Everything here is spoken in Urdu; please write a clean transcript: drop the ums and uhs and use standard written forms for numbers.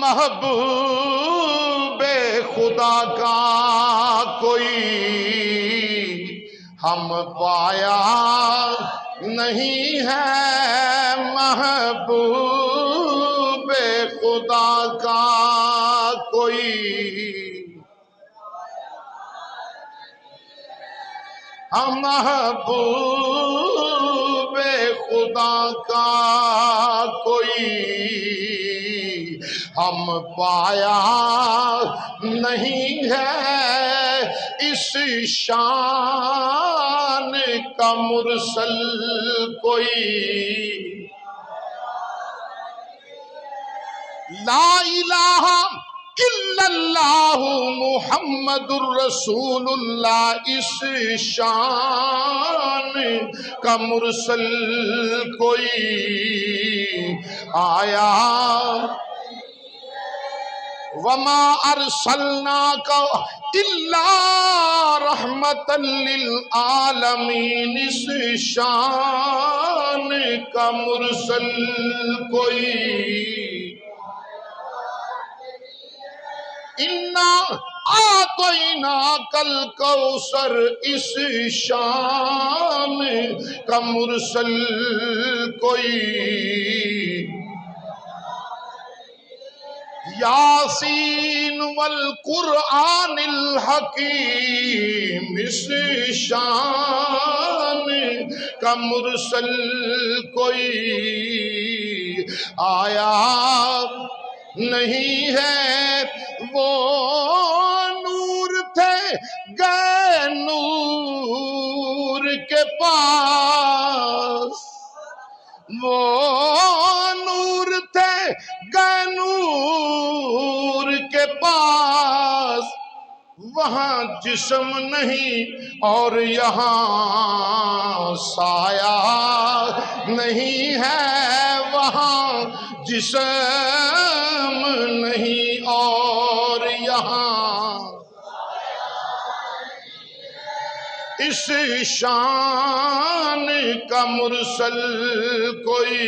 محبوب خدا کا کوئی ہم پایا نہیں ہے، محبوب خدا کا کوئی ہم محبوب خدا کا کوئی ہم پایا نہیں ہے، اس شان کا مرسل کوئی لا الہ الا اللہ محمد الرسول اللہ، اس شان کا مرسل کوئی آیا وما ارسلناک الا رحمت للعالمین، اس شان کا مرسل کوئی انا اعطیناک الکوثر، اس شان کا مرسل کوئی یاسین والقرآن الحکیم، اس شان کا مرسل کوئی آیا نہیں ہے، وہ نور تھے گئے نور کے پاس، وہ نور تھے گئے نور کے پاس، وہاں جسم نہیں اور یہاں سایہ نہیں ہے، وہاں جسم نہیں اور یہاں اس شان کا مرسل کوئی